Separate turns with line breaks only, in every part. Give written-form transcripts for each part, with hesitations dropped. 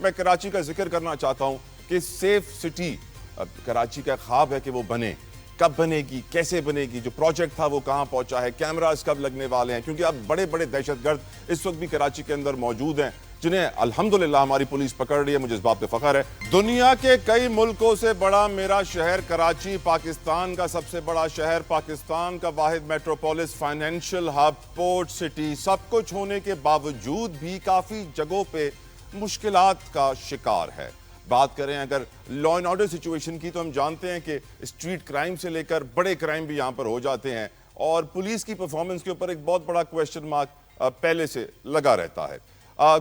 میں کراچی کا ذکر کرنا چاہتا ہوں کہ سیف سٹی کراچی کا خواب ہے کہ وہ بنے. کب بنے گی, کیسے بنے گی, جو پروجیکٹ تھا وہ کہاں پہنچا ہے, کیمراز کب لگنے والے ہیں, کیونکہ اب بڑے بڑے دہشت گرد اس وقت بھی کراچی کے اندر موجود ہیں جنہیں الحمدللہ ہماری پولیس پکڑ رہی ہے. مجھے اس بات پہ فخر ہے. دنیا کے کئی ملکوں سے بڑا میرا شہر کراچی, پاکستان کا سب سے بڑا شہر, پاکستان کا واحد میٹروپولس, فائنینشیل ہب, پورٹ سٹی, سب کچھ ہونے کے باوجود بھی کافی جگہوں پہ مشکلات کا شکار ہے. بات کریں اگر لا اینڈ آرڈر سچویشن کی تو ہم جانتے ہیں کہ اسٹریٹ کرائم سے لے کر بڑے کرائم بھی یہاں پر ہو جاتے ہیں اور پولیس کی پرفارمنس کے اوپر ایک بہت بڑا کویسچن مارک پہلے سے لگا رہتا ہے.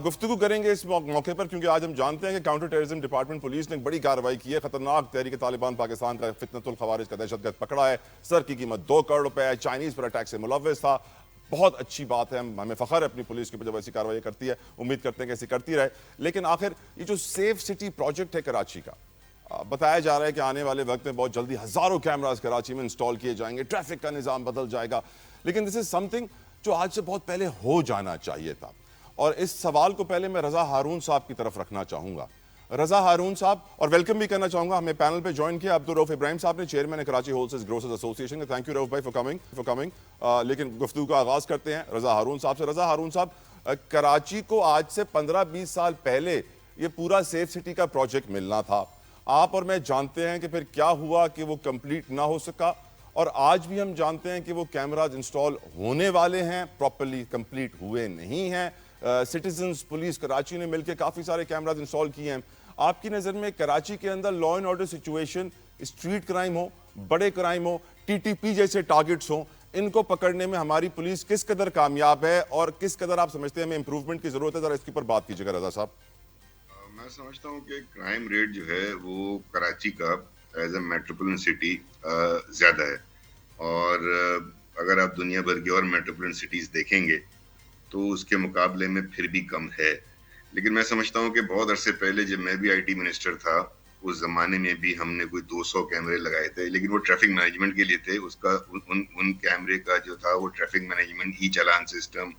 گفتگو کریں گے اس موقع پر کیونکہ آج ہم جانتے ہیں کہ کاؤنٹر ٹیررزم ڈپارٹمنٹ پولیس نے ایک بڑی کارروائی کی ہے. خطرناک تحریک طالبان پاکستان کا فتنۃ الخوارج کا دہشت گرد پکڑا ہے. سر کی قیمت 2 کروڑ روپے ہے, چائنیز پر اٹیک سے ملوث تھا. بہت اچھی بات ہے, ہمیں فخر ہے اپنی پولیس کے اوپر جب ایسی کارروائی کرتی ہے, امید کرتے ہیں کہ ایسی کرتی رہے. لیکن آخر یہ جو سیف سٹی پروجیکٹ ہے کراچی کا, بتایا جا رہا ہے کہ آنے والے وقت میں بہت جلدی ہزاروں کیمراز کراچی میں انسٹال کیے جائیں گے, ٹریفک کا نظام بدل جائے گا. لیکن دس از سم تھنگ جو آج سے بہت پہلے ہو جانا چاہیے تھا. اور اس سوال کو پہلے میں رضا ہارون صاحب کی طرف رکھنا چاہوں گا. رضا ہارون صاحب, اور ویلکم بھی کرنا چاہوں گا, ہمیں پینل پہ جوائن کیا عبدالرؤف ابراہیم صاحب نے, چیئرمین ہے کراچی ہول سیلز گروسرز ایسوسی ایشن. تھینک یو رؤف بھائی فار کمنگ. لیکن گفتگو کا آغاز کرتے ہیں رضا ہارون صاحب سے. رضا ہارون صاحب, کراچی کو آج سے 15-20 سال پہلے یہ پورا سیف سٹی کا پروجیکٹ ملنا تھا. آپ اور میں جانتے ہیں کہ پھر کیا ہوا کہ وہ کمپلیٹ نہ ہو سکا, اور آج بھی ہم جانتے ہیں کہ وہ کیمراز انسٹال ہونے والے ہیں, پراپرلی کمپلیٹ ہوئے نہیں ہیں. سٹیزنز, پولیس کراچی نے مل کے کافی سارے کیمراز انسٹال کیے ہیں. آپ کی نظر میں کراچی کے اندر law and order situation, street crime ہو, بڑے کرائم ہو, ٹی ٹی پی جیسے ٹارگٹس ہوں, ان کو پکڑنے میں ہماری پولیس کس قدر کامیاب ہے اور کس قدر آپ سمجھتے ہیں ہمیں امپروومنٹ کی ضرورت ہے؟ ذرا اس کے اوپر بات کیجیے گا رضا صاحب.
میں سمجھتا ہوں کہ کرائم ریٹ جو ہے وہ کراچی کا ایز اے میٹروپولن سٹی زیادہ ہے, اور اگر آپ دنیا بھر کی اور میٹروپولن سٹیز دیکھیں گے تو اس کے مقابلے میں پھر بھی کم ہے. لیکن میں سمجھتا ہوں کہ بہت عرصے پہلے جب میں بھی آئی ٹی منسٹر تھا, اس زمانے میں بھی ہم نے کوئی 200 کیمرے لگائے تھے, لیکن وہ ٹریفک مینجمنٹ کے لیے تھے. اس کا ان کیمرے کا جو تھا وہ ٹریفک مینجمنٹ, ای چالان سسٹم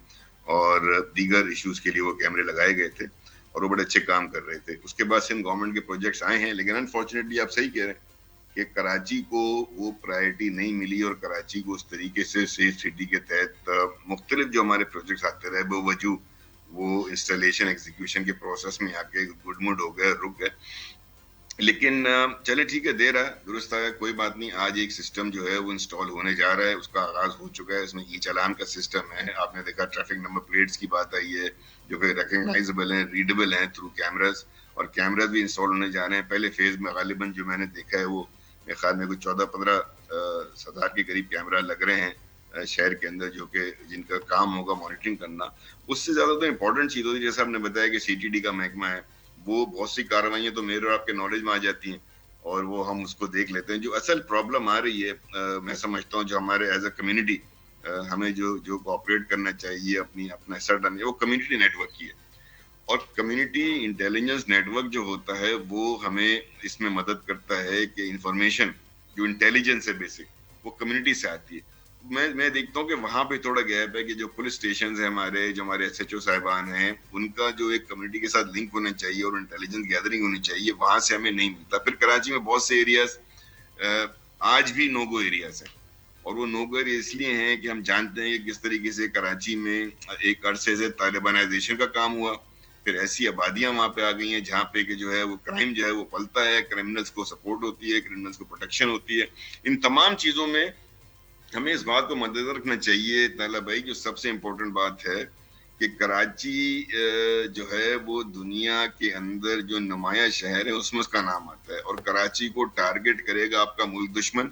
اور دیگر ایشوز کے لیے وہ کیمرے لگائے گئے تھے, اور وہ بڑے اچھے کام کر رہے تھے. اس کے بعد سندھ گورنمنٹ کے پروجیکٹس آئے ہیں, لیکن انفارچونیٹلی آپ صحیح کہہ رہے ہیں کہ کراچی کو وہ پرائرٹی نہیں ملی, اور کراچی کو اس طریقے سے سیف سٹی کے تحت مختلف جو ہمارے پروجیکٹس آتے رہے بوجہ وہ انسٹالیشن ایگزیکیوشن کے پروسیس میں آ کے گڈ مڈ ہو گئے, رک گئے. لیکن چلے ٹھیک ہے, دیر ہے درست ہے, کوئی بات نہیں. آج ایک سسٹم جو ہے وہ انسٹال ہونے جا رہا ہے, اس کا آغاز ہو چکا ہے. اس میں ای چالان کا سسٹم ہے, آپ نے دیکھا ٹریفک نمبر پلیٹس کی بات آئی ہے جو کہ ریکگنائزبل ہیں, ریڈیبل ہیں تھرو کیمراز, اور کیمراز بھی انسٹال ہونے جا رہے ہیں. پہلے فیز میں غالباً جو میں نے دیکھا ہے وہ میرے خیال میں کوئی 14-15 ہزار کے قریب کیمرہ لگ رہے ہیں شہر کے اندر, جو کہ جن کا کام ہوگا مانیٹرنگ کرنا. اس سے زیادہ تو امپورٹنٹ چیز ہوتی ہے, جیسے آپ نے بتایا کہ سی ٹی ڈی کا محکمہ ہے, وہ بہت سی کارروائیاں تو میرے اور آپ کے نالج میں آ جاتی ہیں اور وہ ہم اس کو دیکھ لیتے ہیں. جو اصل پرابلم آ رہی ہے میں سمجھتا ہوں جو ہمارے ایز اے کمیونٹی ہمیں جو کوآپریٹ کرنا چاہیے اپنا حصہ ڈالنا, وہ کمیونٹی نیٹ ورک کی ہے. اور کمیونٹی انٹیلیجنس نیٹ ورک جو ہوتا ہے وہ ہمیں اس میں مدد کرتا ہے کہ انفارمیشن جو انٹیلیجنس ہے بیسک وہ کمیونٹی سے آتی ہے. میں دیکھتا ہوں کہ وہاں پہ تھوڑا گیپ ہے کہ جو پولیس اسٹیشنز ہیں ہمارے, جو ہمارے ایس ایچ او صاحبان ہیں, ان کا جو ایک کمیونٹی کے ساتھ لنک ہونا چاہیے اور انٹیلیجنس گیدرنگ ہونی چاہیے, وہاں سے ہمیں نہیں ملتا. پھر کراچی میں بہت سے ایریاز آج بھی نو گو ایریاز ہیں, اور وہ نو گو ایریا اس لیے ہیں کہ ہم جانتے ہیں کہ کس طریقے سے کراچی میں ایک عرصے سے طالبانائزیشن کا کام ہوا, پھر ایسی آبادیاں وہاں پہ آ گئی ہیں جہاں پہ کہ جو ہے وہ کرائم جو ہے وہ پلتا ہے, کرمنلز کو سپورٹ ہوتی ہے, کرمنلز کو پروٹیکشن ہوتی ہے. ان تمام چیزوں میں ہمیں اس بات کو مد نظر رکھنا چاہیے طاہلہ بھائی, جو سب سے امپورٹنٹ بات ہے کہ کراچی جو ہے وہ دنیا کے اندر جو نمایاں شہر ہے اس میں اس کا نام آتا ہے, اور کراچی کو ٹارگٹ کرے گا آپ کا ملک دشمن,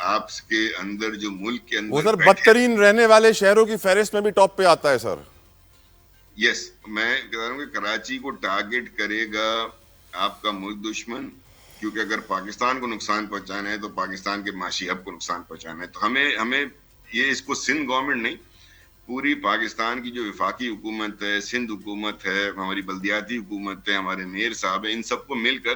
آپ کے اندر جو ملک کے
وہ
اندر
سر بدترین رہنے والے شہروں کی فہرست میں بھی ٹاپ پہ آتا ہے سر.
یس, میں کہہ رہا ہوں کہ کراچی کو ٹارگٹ کرے گا آپ کا ملک دشمن, کیونکہ اگر پاکستان کو نقصان پہنچانا ہے تو پاکستان کے معاشی ہب کو نقصان پہنچانا ہے. تو ہمیں یہ اس کو سندھ گورنمنٹ نہیں, پوری پاکستان کی جو وفاقی حکومت ہے, سندھ حکومت ہے, ہماری بلدیاتی حکومت ہے, ہمارے میئر صاحب ہیں, ان سب کو مل کر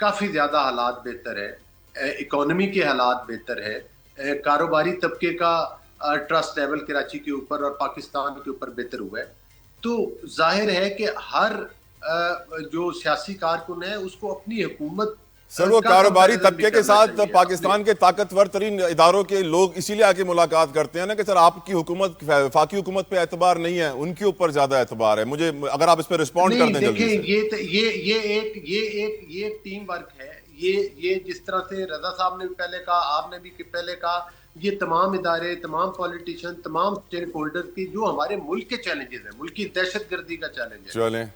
کافی زیادہ حالات بہتر ہے، اکانومی کے حالات بہتر ہے، کاروباری طبقے کا ٹرسٹ لیول کراچی کے اوپر اور پاکستان کے اوپر بہتر ہوا ہے. تو ظاہر ہے کہ ہر جو سیاسی کارکن ہے اس کو اپنی حکومت
سر وہ کاروباری طبقے کے ساتھ پاکستان کے طاقتور ترین اداروں کے لوگ اسی لیے آکے ملاقات کرتے ہیں نا کہ سر آپ کی حکومت وفاقی حکومت پہ اعتبار نہیں ہے، ان کے اوپر زیادہ اعتبار ہے. مجھے اگر آپ اس پہ رسپونڈ کر دیں جلدی سے.
یہ ایک ٹیم ورک ہے. یہ جس طرح سے رضا صاحب نے بھی پہلے کہا، آپ نے بھی پہلے کہا، یہ تمام ادارے، تمام پولیٹیشین، تمام اسٹیک ہولڈر کی جو ہمارے ملک کے چیلنجز ہیں، ملک کی دہشت گردی کا چیلنج ہے،
چلیں